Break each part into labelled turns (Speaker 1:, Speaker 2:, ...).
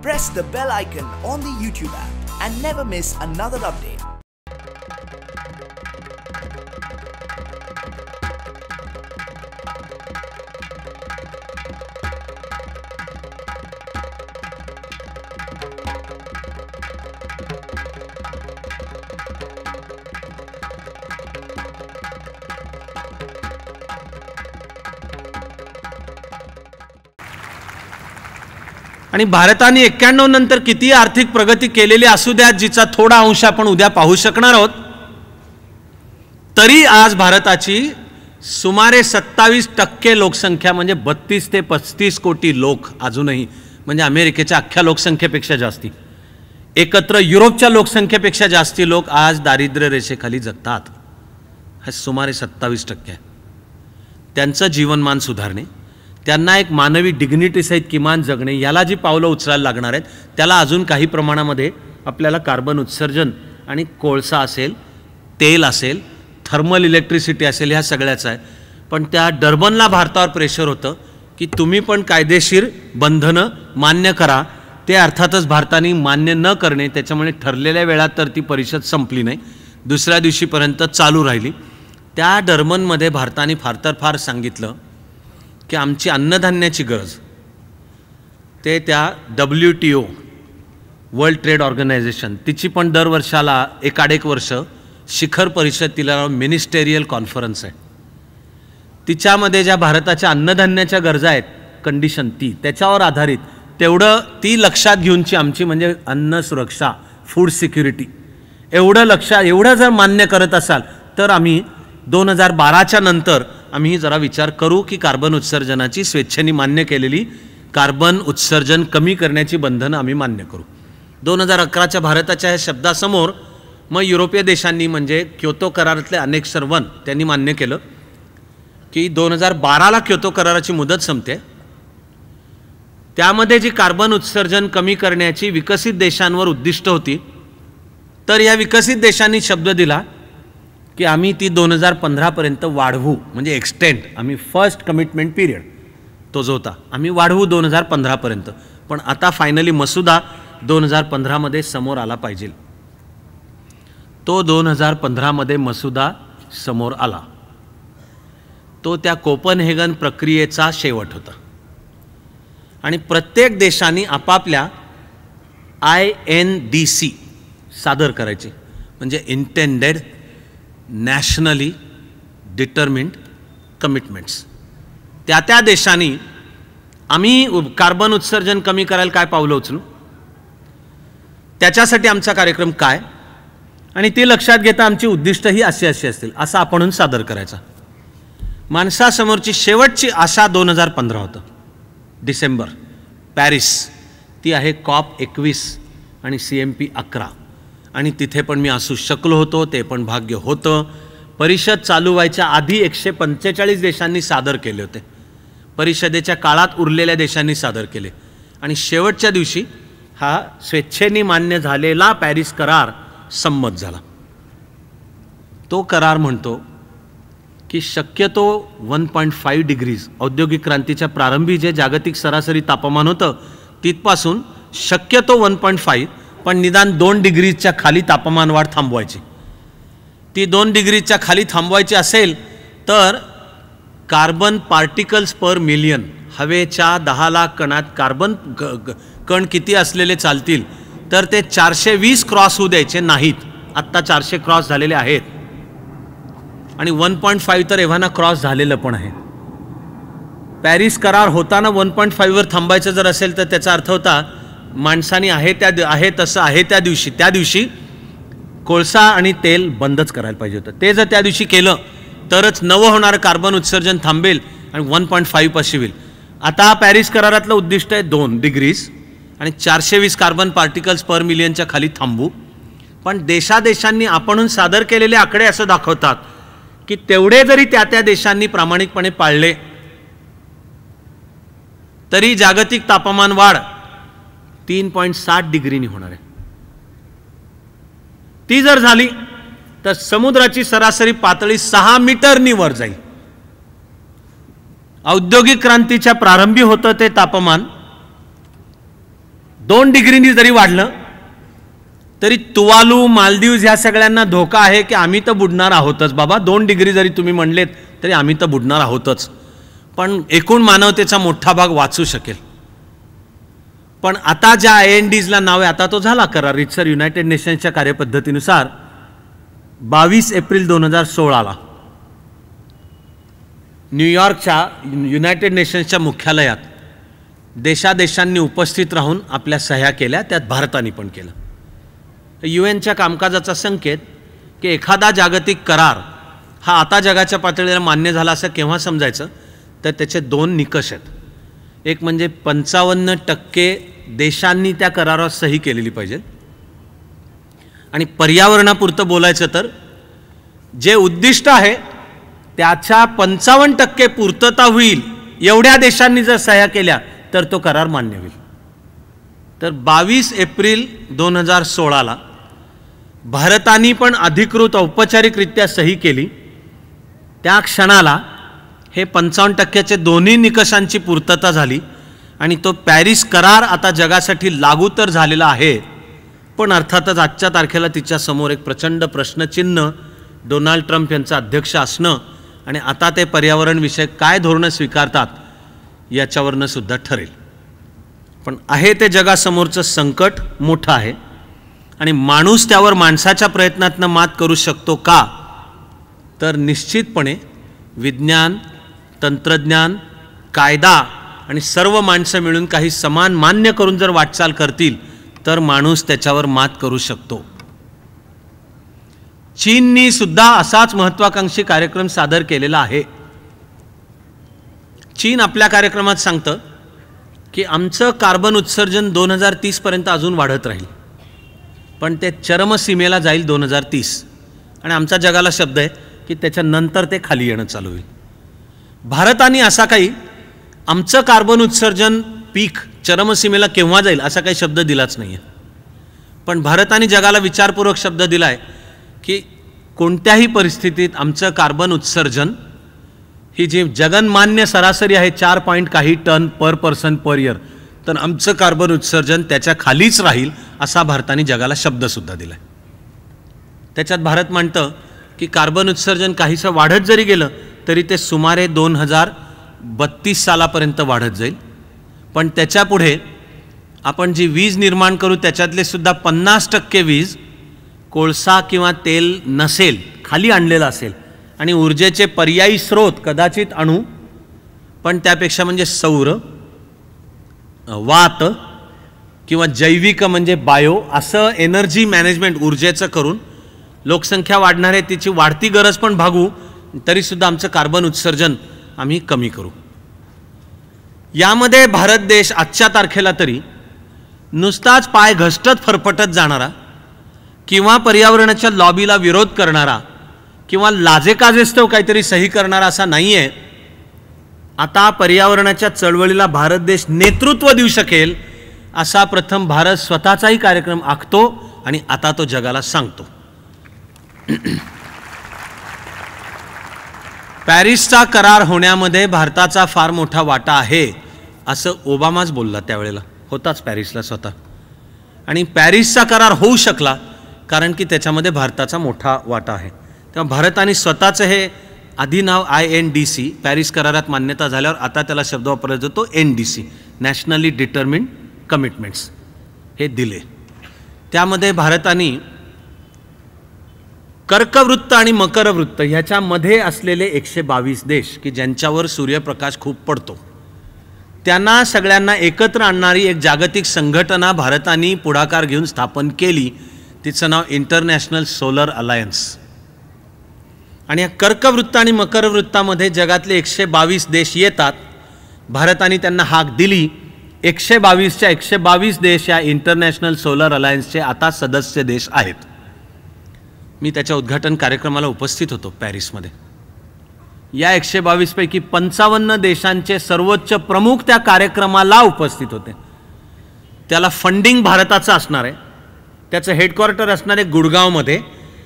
Speaker 1: press the bell icon on the YouTube app and never miss another update.
Speaker 2: आणि भारताने 91 नंतर किती आर्थिक प्रगती केलेली असू द्या, जिचा थोडा अंश आपण उद्या पाहू शकणार आहोत, तरी आज भारताची सुमारे 27% लोकसंख्या म्हणजे 32 ते 35 कोटी लोक अजूनही म्हणजे अमेरिकेच्या अख्ख्या लोकसंख्येपेक्षा जास्ती, एकत्र युरोपच्या लोकसंख्येपेक्षा जास्ती लोक आज दारिद्र्य रेषेखाली जगतात. हे सुमारे 27%. त्यांचं जीवनमान सुधारणे, त्यांना एक मानवी डिग्निटी सहित किमान जगणे, याला जी पावलं उचलायला लागणार आहेत त्याला अजून काही प्रमाणामध्ये आपल्याला कार्बन उत्सर्जन आणि कोळसा असेल, तेल असेल, थर्मल इलेक्ट्रिसिटी असेल, ह्या सगळ्याचं आहे. पण त्या डर्बनला भारतावर प्रेशर होतं की तुम्ही पण कायदेशीर बंधनं मान्य करा. ते अर्थातच भारताने मान्य न करणे, त्याच्यामुळे ठरलेल्या वेळात तर ती परिषद संपली नाही, दुसऱ्या दिवशीपर्यंत चालू राहिली. त्या डर्बनमध्ये भारताने फार तर फार सांगितलं की आमची अन्नधान्याची गरज, ते त्या WTO वर्ल्ड ट्रेड ऑर्गनायझेशन, तिची पण दरवर्षाला एक वर्ष शिखर परिषद, तिला मिनिस्टेरियल कॉन्फरन्स आहे, तिच्यामध्ये ज्या भारताच्या अन्नधान्याच्या गरजा आहेत कंडिशन, त्याच्यावर आधारित तेवढं ती लक्षात घेऊनची आमची म्हणजे अन्न सुरक्षा, फूड सिक्युरिटी, एवढं जर मान्य करत असाल तर आम्ही 2012च्या नंतर आम्ही जरा विचार करू की कार्बन उत्सर्जनाची स्वेच्छेने मान्य केलेली कार्बन उत्सर्जन कमी करण्याची बंधनं आम्ही मान्य करू. 2011च्या भारताच्या ह्या शब्दासमोर मग युरोपीय देशांनी म्हणजे क्योतो करारातले अनेक सर्वन त्यांनी मान्य केलं की 2012ला क्योतो कराराची मुदत संपते, त्यामध्ये जी कार्बन उत्सर्जन कमी करण्याची विकसित देशांवर उद्दिष्ट होती, तर या विकसित देशांनी शब्द दिला की आम्ही ती 2015 पर्यंत वाढवू, म्हणजे एक्सटेंड, आम्ही फर्स्ट कमिटमेंट पिरियड तो जो होता आम्ही वाढवू 2015 पर्यंत. पण आता फायनली मसुदा 2015 मध्ये समोर आला पाहिजे. तो 2015 मध्ये मसुदा समोर आला, तो त्या कोपनहेगन प्रक्रियेचा शेवट होता. आणि प्रत्येक देशाने आपापल्या INDC सादर करायचे, म्हणजे इंटेंडेड नॅशनली डिटर्मिन्ड कमिटमेंट्स. त्या देशांनी आम्ही कार्बन उत्सर्जन कमी करायला काय पावलं उचलू, त्याच्यासाठी आमचा कार्यक्रम काय, आणि ते लक्षात घेता आमची उद्दिष्टही अशी असतील असं आपण सादर करायचा. माणसासमोरची शेवटची आशा 2015 होतं, डिसेंबर, पॅरिस, ती आहे COP21 आणि CMP 11. आणि तिथे पण मी असू शकलो होतो, ते पण भाग्य होतं. परिषद चालू व्हायच्या आधी 145 देशांनी सादर केले होते, परिषदेच्या काळात उरलेल्या देशांनी सादर केले, आणि शेवटच्या दिवशी हा स्वेच्छेने मान्य झालेला पॅरिस करार संमत झाला. तो करार म्हणतो की शक्यतो 1.5 डिग्रीज, औद्योगिक क्रांतीच्या प्रारंभी जे जागतिक सरासरी तापमान होतं तिथपासून शक्यतो 1.5, पण निदान 2 डिग्रीच्या खाली तापमान वाढ थांबवायची. ती 2 डिग्रीच्या खाली थांबवायची असेल तर कार्बन पार्टिकल्स पर मिलियन, हवेच्या 10 लाख कणात कार्बन कण किती असलेले चालतील, तर ते 420 क्रॉस होऊ द्यायचे नाहीत. आत्ता 400 क्रॉस झालेले आहेत, आणि 1.5 तर एव्हाना क्रॉस झालेलं पण आहे. पॅरिस करार होताना 1.5 वर थांबायचं जर असेल तर त्याचा अर्थ होता माणसांनी त्या दिवशी कोळसा आणि तेल बंदच करायला पाहिजे होतं. ते जर त्या दिवशी केलं तरच नवं होणारं कार्बन उत्सर्जन थांबेल आणि 1.5 पाशी होईल. आता पॅरिस करारातलं उद्दिष्ट आहे 2 डिग्रीज आणि 420 कार्बन पार्टिकल्स पर मिलियनच्या खाली थांबू. पण देशांनी आपणहून सादर केलेले आकडे असं दाखवतात की तेवढे जरी त्या देशांनी प्रामाणिकपणे पाळले तरी जागतिक तापमान वाढ 3.7 डिग्रीनी होणार आहे. ती जर झाली तर समुद्राची सरासरी पातळी 6 मीटरनी वर जाईल. औद्योगिक क्रांतीच्या प्रारंभी होतं ते तापमान 2 डिग्रीनी जरी वाढलं तरी तुवालू, मालदीव्स ह्या सगळ्यांना धोका आहे की आम्ही तर बुडणार आहोतच बाबा. 2 डिग्री जरी तुम्ही म्हणलेत तरी आम्ही तर बुडणार आहोतच, पण एकूण मानवतेचा मोठा भाग वाचू शकेल. पण आता ज्या INDsला नाव आहे, आता तो झाला करार रितसर युनायटेड नेशन्सच्या कार्यपद्धतीनुसार 22 एप्रिल 2016ला न्यूयॉर्कच्या युनायटेड नेशन्सच्या मुख्यालयात देशादेशांनी उपस्थित राहून आपल्या सह्या केल्या, त्यात भारताने पण केलं. UNच्या कामकाजाचा संकेत की एखादा जागतिक करार हा आता जगाच्या पातळीवर मान्य झाला असं केव्हा समजायचं, तर त्याचे 2 निकष आहेत. एक म्हणजे 55% देशांनी त्या करारावर सही केलेली पाहिजे, आणि पर्यावरणापुरतं बोलायचं तर जे उद्दिष्ट आहे त्याच्या 55% पूर्तता होईल एवढ्या देशांनी जर सह्या केल्या तर तो करार मान्य होईल. तर 22 एप्रिल 2016ला भारताने पण अधिकृत औपचारिकरित्या सही केली. त्या क्षणाला हे 55%चे दोन्ही निकषांची पूर्तता झाली आणि तो पॅरिस करार आता जगासाठी लागू तर झालेला आहे, पण अर्थातच आजच्या तारखेला तिच्यासमोर एक प्रचंड प्रश्नचिन्ह डोनाल्ड ट्रम्प यांचं अध्यक्ष असणं आणि आता ते पर्यावरणविषयक काय धोरणं स्वीकारतात याच्यावरनं सुद्धा ठरेल. पण आहे ते जगासमोरचं संकट मोठं आहे आणि माणूस त्यावर माणसाच्या प्रयत्नातनं मात करू शकतो का, तर निश्चितपणे विज्ञान, तंत्रज्ञान, कायदा आणि सर्व माणसं मिळून काही समान मान्य करून जर वाटचाल करतील तर माणूस त्याच्यावर मात करू शकतो. चीननी सुद्धा असाच महत्त्वाकांक्षी कार्यक्रम सादर केलेला आहे. चीन आपल्या कार्यक्रमात सांगतं की आमचं कार्बन उत्सर्जन 2030 पर्यंत अजून वाढत राहील, पण ते चरमसीमेला जाईल 2030, आणि आमचा जगाला शब्द आहे की त्याच्यानंतर ते खाली येणं चालू होईल. भारताने असा काही आमचं कार्बन उत्सर्जन पीक चरमसीमेला केव्हा जाईल असा काही शब्द दिलाच नाही आहे. पण भारताने जगाला विचारपूर्वक शब्द दिला आहे की कोणत्याही परिस्थितीत आमचं कार्बन उत्सर्जन ही जी जगन्मान्य सरासरी आहे 4 पॉइंट काही टन पर पर्सन पर इयर, तर आमचं कार्बन उत्सर्जन त्याच्या खालीच राहील असा भारताने जगाला शब्दसुद्धा दिला आहे. त्याच्यात भारत म्हणतं की कार्बन उत्सर्जन काहीसं वाढत जरी गेलं तरी ते सुमारे 2032 सालापर्यंत वाढत जाईल, पण त्याच्यापुढे आपण जी वीज निर्माण करू त्याच्यातले सुद्धा 50% वीज कोळसा किंवा तेल नसेल, खाली आणलेलं असेल, आणि ऊर्जेचे पर्यायी स्रोत कदाचित अणू, पण त्यापेक्षा म्हणजे सौर, वात किंवा जैविक म्हणजे बायो असं एनर्जी मॅनेजमेंट ऊर्जेचं करून लोकसंख्या वाढणार आहे, तिची वाढती गरज पण भागू, तरीसुद्धा आमचं कार्बन उत्सर्जन आम्ही कमी करू. यामध्ये भारत देश आजच्या तारखेला तरी नुसताच पाय घसटत फरफटत जाणारा किंवा पर्यावरणाच्या लॉबीला विरोध करणारा किंवा लाजेकाजेस्तव काहीतरी सही करणारा असा नाही आहे. आता पर्यावरणाच्या चळवळीला भारत देश नेतृत्व देऊ शकेल असा प्रथम भारत स्वतःचाही कार्यक्रम आखतो आणि आता तो जगाला सांगतो. पॅरिसचा करार होण्यामध्ये भारताचा फार मोठा वाटा आहे असं ओबामाच बोलला त्यावेळेला, होताच पॅरिसला स्वतः, आणि पॅरिसचा करार होऊ शकला कारण की त्याच्यामध्ये भारताचा मोठा वाटा आहे. तेव्हा भारताने स्वतःचं हे आधी नाव INDC पॅरिस करारात मान्यता झाल्यावर आता त्याला शब्द वापरला जातो NDC नॅशनली डिटर्मिन्ड कमिटमेंट्स हे दिले. त्यामध्ये भारताने कर्कवृत्त आणि मकरवृत्त ह्याच्यामध्ये असलेले 122 देश की ज्यांच्यावर सूर्यप्रकाश खूप पडतो त्यांना सगळ्यांना एकत्र आणणारी एक जागतिक संघटना भारताने पुढाकार घेऊन स्थापन केली. तिचं नाव इंटरनॅशनल सोलर अलायन्स. आणि या कर्कवृत्त आणि मकरवृत्तामध्ये जगातले 122 देश येतात. भारताने त्यांना हाक दिली. 122च्या 122 देश या इंटरनॅशनल सोलर अलायन्सचे आता सदस्य देश आहेत. मी त्याच्या उद्घाटन कार्यक्रमाला उपस्थित होतो पॅरिसमध्ये. या 122 पैकी 55 देशांचे सर्वोच्च प्रमुख त्या कार्यक्रमाला उपस्थित होते. त्याला फंडिंग भारताचं असणार आहे, त्याचं हेडक्वार्टर असणार आहे गुडगावमध्ये,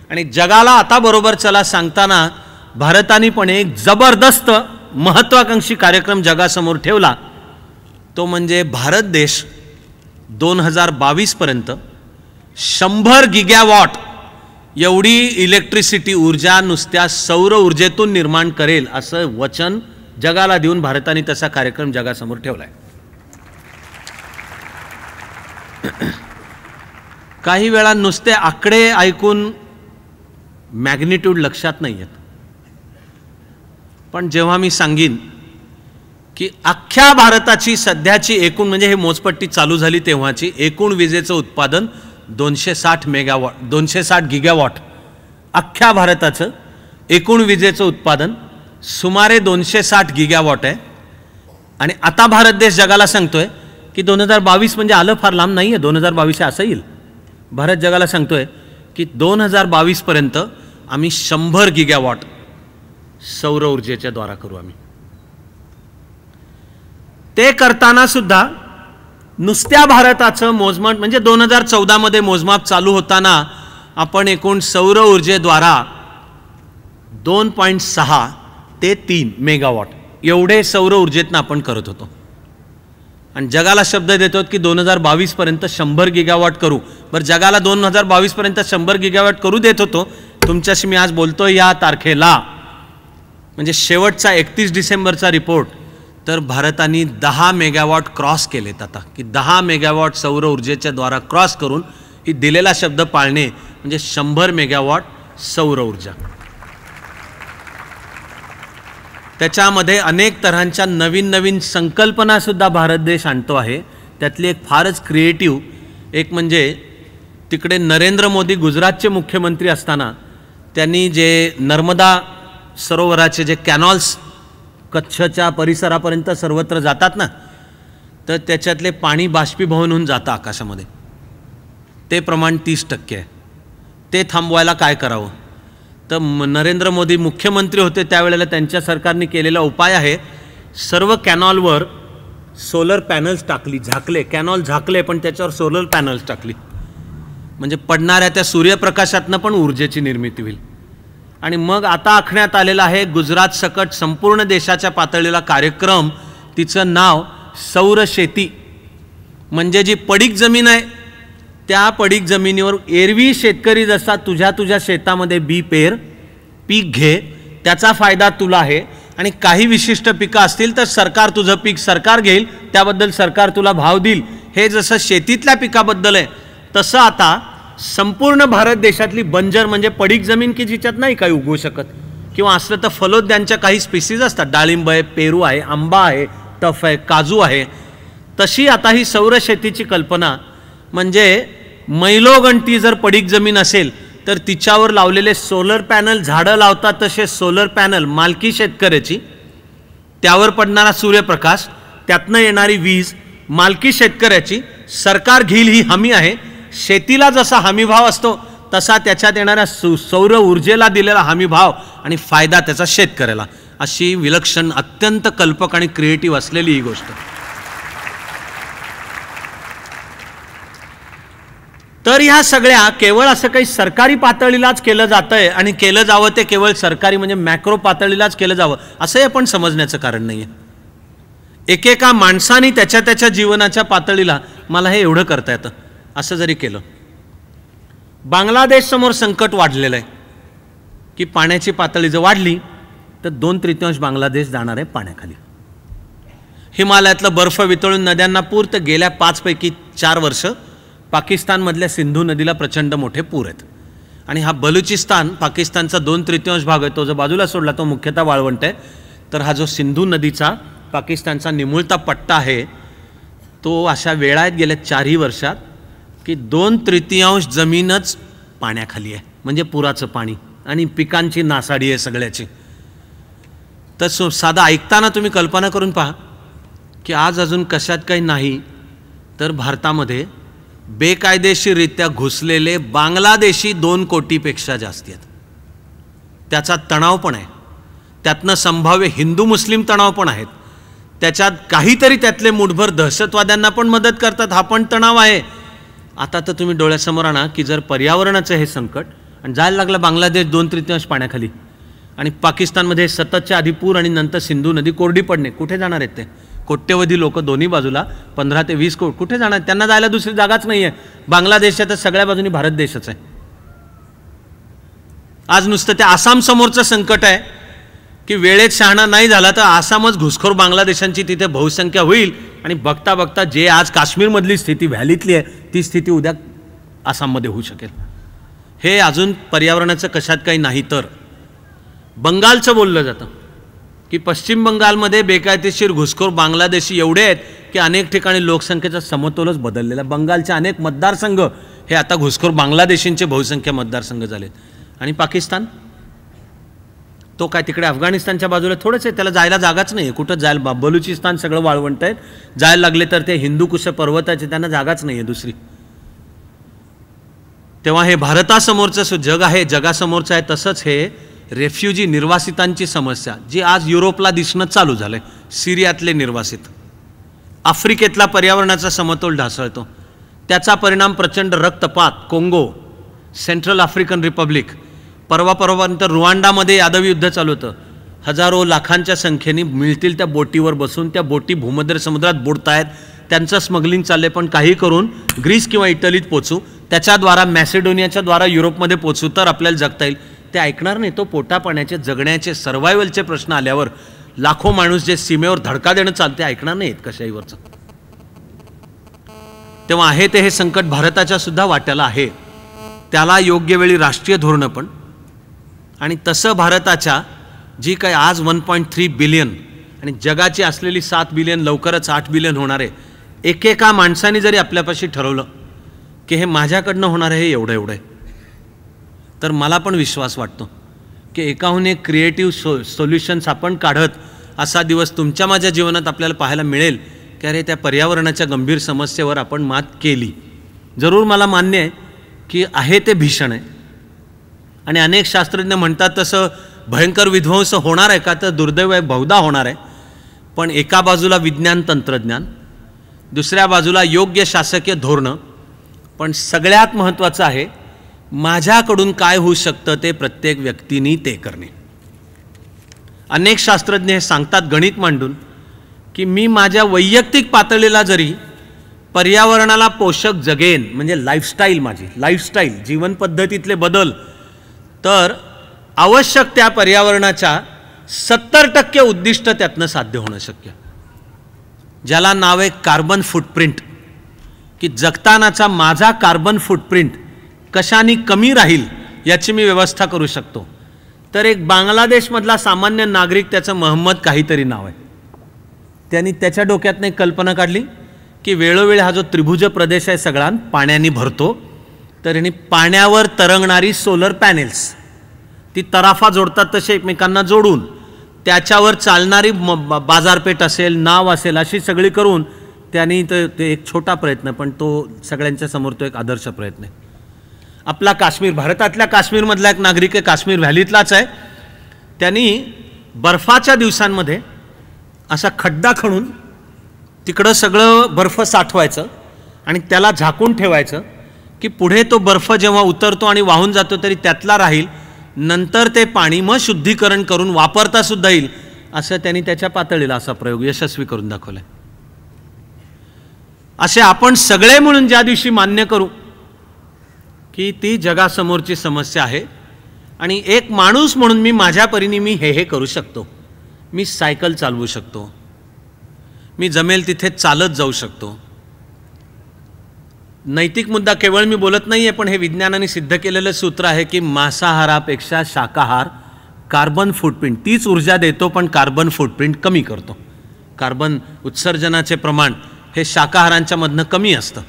Speaker 2: आणि जगाला आता बरोबर चला सांगताना भारताने पण एक जबरदस्त महत्त्वाकांक्षी कार्यक्रम जगासमोर ठेवला. तो म्हणजे भारत देश 2022 पर्यंत 100 गिगावॉट एवढी इलेक्ट्रिसिटी ऊर्जा नुसत्या सौर ऊर्जेतून निर्माण करेल असं वचन जगाला देऊन भारताने तसा कार्यक्रम जगासमोर ठेवलाय. काही वेळा नुसते आकडे ऐकून मॅग्निट्यूड लक्षात नाही येत, पण जेव्हा मी सांगीन की अख्ख्या भारताची सध्याची एकूण म्हणजे हे मोजपट्टी चालू झाली तेव्हाची एकूण विजेचं उत्पादन 260 गिगावॉट, अख्ख्या भारताचं एकूण विजेचं उत्पादन सुमारे 260 गिगावॉट आहे. आणि आता भारत देश जगाला सांगतोय की 2022 म्हणजे आलं फार लांब नाही आहे, 2022 असं येईल. भारत जगाला सांगतोय की 2022 पर्यंत आम्ही 100 गिगावॉट सौर ऊर्जेच्या द्वारा करू. आम्ही ते करताना सुद्धा नुसत्या भारताचं मोजमाप म्हणजे 2014 मध्ये मोजमाप चालू होताना आपण एकूण सौर ऊर्जेद्वारा 2.6 ते 3 मेगावॉट एवढे सौर ऊर्जेतनं आपण करत होतो. आणि जगाला शब्द देतो की 2022 पर्यंत 100 गिगावॉट करू. बरं, जगाला 2022 पर्यंत 100 गिगावॉट करू देत होतो. तुमच्याशी मी आज बोलतोय या तारखेला म्हणजे शेवटचा 31 डिसेंबरचा रिपोर्ट, तर भारताने 10 मेगावॉट क्रॉस केलेत आता, की 10 मेगावॉट सौर ऊर्जेच्या द्वारा क्रॉस करून ही दिलेला शब्द पाळणे म्हणजे 100 मेगावॉट सौर ऊर्जा. त्याच्यामध्ये अनेक तऱ्हांच्या नवीन नवीन संकल्पना सुद्धा भारत देश आणतो आहे. त्यातली एक फारच क्रिएटिव्ह एक म्हणजे तिकडे नरेंद्र मोदी गुजरातचे मुख्यमंत्री असताना त्यांनी जे नर्मदा सरोवराचे जे कॅनॉल्स कच्छच्या परिसरापर्यंत सर्वत्र जातात ना, तर त्याच्यातले पाणी बाष्पीभवन होऊन जातं आकाशामध्ये. ते प्रमाण 30% आहे. ते थांबवायला काय करावं, तर नरेंद्र मोदी मुख्यमंत्री होते त्यावेळेला त्यांच्या सरकारने केलेला उपाय आहे, सर्व कॅनॉलवर सोलर पॅनल्स टाकली, झाकले, कॅनॉल झाकले पण त्याच्यावर सोलर पॅनल्स टाकली, म्हणजे पडणाऱ्या त्या सूर्यप्रकाशातनं पण ऊर्जेची निर्मिती होईल. आणि मग आता आखण्यात आलेला आहे गुजरात सकट संपूर्ण देशाच्या पातळीला कार्यक्रम, तिचं नाव सौर शेती. म्हणजे जी पडीक जमीन आहे त्या पडीक जमिनीवर एरवी शेतकरी जसा तुझ्या शेतामध्ये बी पेर, पीक घे, त्याचा फायदा तुला आहे, आणि काही विशिष्ट पिकं असतील तर सरकार तुझं पीक सरकार घेईल, त्याबद्दल सरकार तुला भाव देईल. हे जसं शेतीतल्या पिकाबद्दल आहे तसं आता संपूर्ण भारत देशातली बंजर म्हणजे पडीक जमीन की जिच्यात नाही काही उगवू शकत किंवा असलं तर फलोद्यानच्या काही स्पीसीज असतात, डाळिंब आहे, पेरू आहे, आंबा आहे, टफ आहे, काजू आहे, तशी आता ही सौर शेतीची कल्पना म्हणजे मैलोगंटी जर पडीक जमीन असेल तर तिच्यावर लावलेले सोलर पॅनल, झाडं लावतात तसे सोलर पॅनल मालकी शेतकऱ्याची, त्यावर पडणारा सूर्यप्रकाश, त्यातनं येणारी वीज मालकी शेतकऱ्याची, सरकार घेईल ही हमी आहे. शेतीला जसा हमीभाव असतो तसा त्याच्यात येणाऱ्या सौर ऊर्जेला दिलेला हमीभाव आणि फायदा त्याचा शेतकऱ्याला, अशी विलक्षण अत्यंत कल्पक आणि क्रिएटिव्ह असलेली ही गोष्ट. तर ह्या सगळ्या केवळ असं काही सरकारी पातळीलाच केलं जातंय आणि केलं जावं ते केवळ सरकारी म्हणजे मॅक्रो पातळीलाच केलं जावं असंही आपण समजण्याचं कारण नाही आहे. एकेका माणसाने त्याच्या जीवनाच्या पातळीला मला हे एवढं करता येतं असं जरी केलं. बांगलादेश समोर संकट वाढलेलं आहे की पाण्याची पातळी जर वाढली तर 2/3 बांगलादेश जाणार आहे पाण्याखाली. हिमालयातलं बर्फ वितळून नद्यांना पूर, तर गेल्या 5 पैकी 4 वर्ष पाकिस्तानमधल्या सिंधू नदीला प्रचंड मोठे पूर आहेत. आणि हा बलुचिस्तान पाकिस्तानचा 2/3 भाग आहे, तो जो बाजूला सोडला तो मुख्यतः वाळवंट आहे. तर हा जो सिंधू नदीचा पाकिस्तानचा निमुळता पट्टा आहे तो अशा वेळा आहेत गेल्या 4ही वर्षात की 2/3 जमीनच पाण्याखाली आहे, म्हणजे पुराचं पाणी, आणि पिकांची नासाडी आहे सगळ्याची. तर साधा ऐकताना तुम्ही कल्पना करून पहा की आज अजून कशात काही नाही तर भारतामध्ये बेकायदेशीररित्या घुसलेले बांगलादेशी 2 कोटीपेक्षा जास्त आहेत. त्याचा तणाव पण आहे, त्यातनं संभाव्य हिंदू मुस्लिम तणाव पण आहेत, त्याच्यात काहीतरी त्यातले मुठभर दहशतवाद्यांना पण मदत करतात, हा पण तणाव आहे. आता तर तुम्ही डोळ्यासमोर आणा की जर पर्यावरणाचं हे संकट आणि जायला लागलं बांगलादेश 2/3 पाण्याखाली आणि पाकिस्तानमध्ये सततच्या आधी पूर आणि नंतर सिंधू नदी कोरडी पडणे, कुठे जाणार आहेत ते? कोट्यवधी लोक दोन्ही बाजूला 15 ते 20 कोटी कुठे जाणार? त्यांना जायला दुसरी जागाच नाही आहे. बांगलादेशात तर सगळ्या बाजूनी भारत देशच आहे. आज नुसतं त्या आसाम समोरचं संकट आहे की वेळेत शहाणा नाही झाला तर आसामच घुसखोर बांगलादेशांची तिथे बहुसंख्या होईल आणि बघता बघता जे आज काश्मीरमधली स्थिती व्हॅलीतली आहे ती स्थिती उद्या आसाममध्ये होऊ शकेल. हे अजून पर्यावरणाचं कशात काही नाही. तर बंगालचं बोललं जातं की पश्चिम बंगालमध्ये बेकायदेशीर घुसखोर बांगलादेशी एवढे आहेत की अनेक ठिकाणी लोकसंख्येचा समतोलच बदललेला. बंगालचे अनेक मतदारसंघ हे आता घुसखोर बांगलादेशींचे बहुसंख्य मतदारसंघ झालेत. आणि पाकिस्तान तो काय तिकडे अफगाणिस्तानच्या बाजूला थोडंच आहे, त्याला जायला जागाच नाही आहे. कुठं जायला? बलुचिस्तान सगळं वाळवंट आहे, जायला लागले तर ते हिंदूकुश पर्वताचे, त्यांना जागाच नाही आहे दुसरी. तेव्हा हे भारतासमोरचं जग आहे, जगासमोरचं आहे. तसंच हे रेफ्युजी निर्वासितांची समस्या जी आज युरोपला दिसणं चालू झालं आहे. सिरियातले निर्वासित, आफ्रिकेतला पर्यावरणाचा समतोल ढासळतो, त्याचा परिणाम प्रचंड रक्तपात. कोंगो, सेंट्रल आफ्रिकन रिपब्लिक, परवापर्यंत रुवांडामध्ये यादवी युद्ध चालू होतं. हजारो लाखांच्या संख्येने मिळतील त्या बोटीवर बसून त्या बोटी भूमध्य समुद्रात बुडतायत, त्यांचं स्मगलिंग चाललंय. पण काही करून ग्रीस किंवा इटलीत पोचू, त्याच्याद्वारा मॅसेडोनियाच्या द्वारा युरोपमध्ये पोचू तर आपल्याला जगता येईल. ते ऐकणार नाही. तो पोटापाण्याचे, जगण्याचे, सर्वायवलचे प्रश्न आल्यावर लाखो माणूस जे सीमेवर धडका देणं चालते ऐकणार नाहीत कशाहीवरचं. तेव्हा आहे ते हे संकट भारताच्या सुद्धा वाट्याला आहे. त्याला योग्य वेळी राष्ट्रीय धोरणं पण, आणि तसं भारताच्या जी काही आज 1.3 बिलियन आणि जगाची असलेली 7 बिलियन, लवकरच 8 बिलियन होणार आहे. एकेका माणसाने जरी आपल्यापाशी ठरवलं की हे माझ्याकडनं होणार आहे, हे एवढं एवढं आहे, तर मला पण विश्वास वाटतो की एकाहून एक क्रिएटिव्ह सोल्युशन्स आपण काढत असा दिवस तुमच्या माझ्या जीवनात आपल्याला पाहायला मिळेल की अरे त्या पर्यावरणाच्या गंभीर समस्येवर आपण मात केली. जरूर मला मान्य आहे की आहे ते भीषण आहे आणि अनेक शास्त्रज्ञ म्हणतात तसं भयंकर विध्वंस होणार आहे का, तर दुर्दैव आहे, बहुधा होणार आहे. पण एका बाजूला विज्ञान तंत्रज्ञान, दुसऱ्या बाजूला योग्य शासकीय धोरणं, पण सगळ्यात महत्त्वाचं आहे माझ्याकडून काय होऊ शकतं ते प्रत्येक व्यक्तीने ते करणे. अनेक शास्त्रज्ञ हे सांगतात गणित मांडून की मी माझ्या वैयक्तिक पातळीला जरी पर्यावरणाला पोषक जगेन, म्हणजे लाईफस्टाईल, माझी लाईफस्टाईल, जीवनपद्धतीतले बदल, तर आवश्यक त्या पर्यावरणाच्या 70% उद्दिष्ट त्यातनं साध्य होणं शक्य. ज्याला नाव आहे कार्बन फुटप्रिंट, की जगतानाचा माझा कार्बन फुटप्रिंट कशाने कमी राहील याची मी व्यवस्था करू शकतो. तर एक बांगलादेशमधला सामान्य नागरिक, त्याचं महम्मद काहीतरी नाव आहे, त्यांनी त्याच्या डोक्यातनं एक कल्पना काढली की वेळोवेळी हा जो त्रिभुज प्रदेश आहे सगळा पाण्याने भरतो, तर यांनी पाण्यावर तरंगणारी सोलर पॅनेल्स, ती तराफा जोडतात तसे एकमेकांना जोडून त्याच्यावर चालणारी बाजारपेठ असेल, नाव असेल, अशी सगळी करून त्यांनी ते एक छोटा प्रयत्न, पण तो सगळ्यांच्या समोर तो एक आदर्श प्रयत्न आहे. आपला काश्मीर, भारतातल्या काश्मीरमधला एक नागरिक आहे, काश्मीर व्हॅलीतलाच आहे, त्यांनी बर्फाच्या दिवसांमध्ये असा खड्डा खणून तिकडं सगळं बर्फ साठवायचं आणि त्याला झाकून ठेवायचं की पुढे तो बर्फ जेव्हा उतरतो आणि वाहून जातो तरी त्यातला राहील, नंतर ते पाणी मग शुद्धीकरण करून वापरता सुद्धा येईल. असं त्यांनी त्याच्या पातळीला असा प्रयोग यशस्वी करून दाखवलाय. असे आपण सगळे म्हणून ज्या दिवशी मान्य करू की ती जगासमोरची समस्या आहे आणि एक माणूस म्हणून मी माझ्या परीने मी हे करू शकतो, मी सायकल चालवू शकतो, मी जमेल तिथे चालत जाऊ शकतो. नैतिक मुद्दा केवळ मी बोलत नाही आहे, पण हे विज्ञानाने सिद्ध केलेलं सूत्र आहे की मांसाहारापेक्षा शाकाहार कार्बन फुटप्रिंट, तीच ऊर्जा देतो पण कार्बन फुटप्रिंट कमी करतो. कार्बन उत्सर्जनाचे प्रमाण हे शाकाहारांच्या मधनं कमी असतं.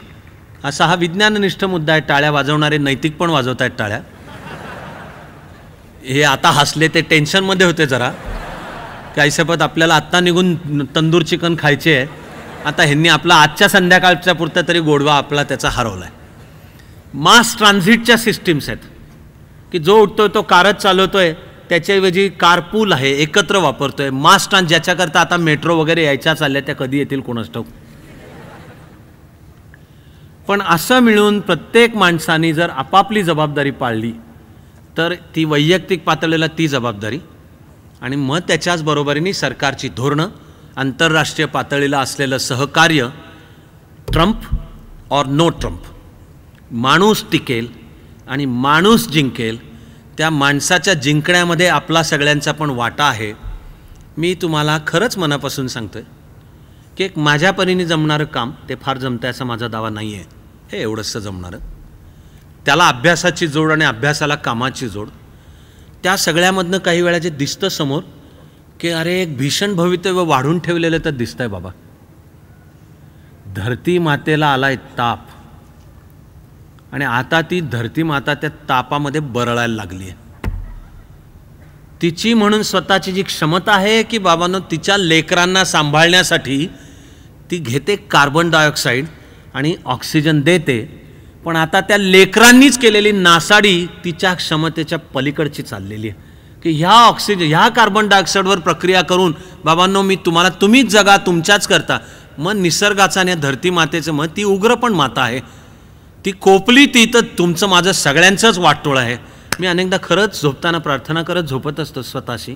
Speaker 2: असा हा विज्ञाननिष्ठ मुद्दा आहे. टाळ्या वाजवणारे नैतिक पण वाजवत आहेत टाळ्या. हे आता हसले, ते टेन्शनमध्ये होते जरा, काही शपथ आपल्याला आत्ता निघून तंदूर चिकन खायचे आहे. आता ह्यांनी आपला आजच्या संध्याकाळच्या पुरता तरी गोडवा आपला त्याचा हरवला आहे. मास ट्रान्झिटच्या सिस्टीम्स आहेत की जो उठतोय तो कारच चालवतोय, त्याच्याऐवजी कारपूल आहे, एकत्र वापरतोय. मास ज्याच्याकरता आता मेट्रो वगैरे यायच्या चालल्या, त्या कधी येतील कोणास ठाऊक. पण असं मिळून प्रत्येक माणसाने जर आपापली जबाबदारी पाळली तर ती वैयक्तिक पातळीला ती जबाबदारी, आणि मग त्याच्याच बरोबरीने सरकारची धोरणं आंतरराष्ट्रीय पातळीला असलेलं सहकार्य ट्रम्प और नो ट्रम्प, माणूस टिकेल आणि माणूस जिंकेल, त्या माणसाच्या जिंकण्यामध्ये आपला सगळ्यांचा पण वाटा आहे. मी तुम्हाला खरंच मनापासून सांगतोय की एक माझ्या परीने जमणारं काम, ते फार जमतं असा माझा दावा नाही आहे, हे एवढंसं जमणारं, त्याला अभ्यासाची जोड आणि अभ्यासाला कामाची जोड, त्या सगळ्यामधनं काही वेळा जे दिसतं समोर की अरे एक भीषण भवितव्य वाढून ठेवलेलं तर दिसतंय बाबा. धरती मातेला आलाय ताप आणि आता ती धरती माता त्या तापामध्ये बरळायला लागली आहे. तिची म्हणून स्वतःची जी क्षमता आहे की बाबांनो तिच्या लेकरांना सांभाळण्यासाठी ती घेते कार्बन डायऑक्साईड आणि ऑक्सिजन देते, पण आता त्या लेकरांनीच केलेली नासाडी तिच्या क्षमतेच्या पलीकडची चाललेली आहे की ह्या कार्बन डायऑक्साईडवर प्रक्रिया करून बाबांनो मी तुम्हीच जगा, तुमच्याच करता. मग निसर्गाचा आणि धरती मातेचं मग ती उग्र पण माता आहे, ती कोपली ती तर तुमचं माझं सगळ्यांचंच वाटोळं आहे. मी अनेकदा खरंच झोपताना प्रार्थना करत झोपत असतो स्वतःशी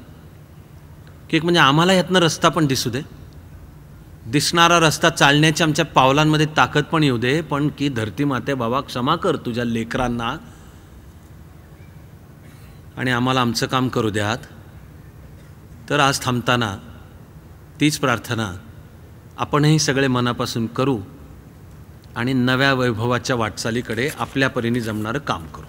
Speaker 2: की एक म्हणजे आम्हाला ह्यातनं रस्ता पण दिसू दे, दिसणारा रस्ता चालण्याच्या आमच्या पावलांमध्ये ताकद पण येऊ दे, पण की धरती माते बाबा क्षमा कर तुझ्या लेकरांना आणि आम्हाला आमचं काम करू द्यात. तर आज थांबताना तीच प्रार्थना आपणही सगळे मनापासून करू आणि नव्या वैभवाच्या वाटचालीकडे आपल्या परीने जमणारं काम करू.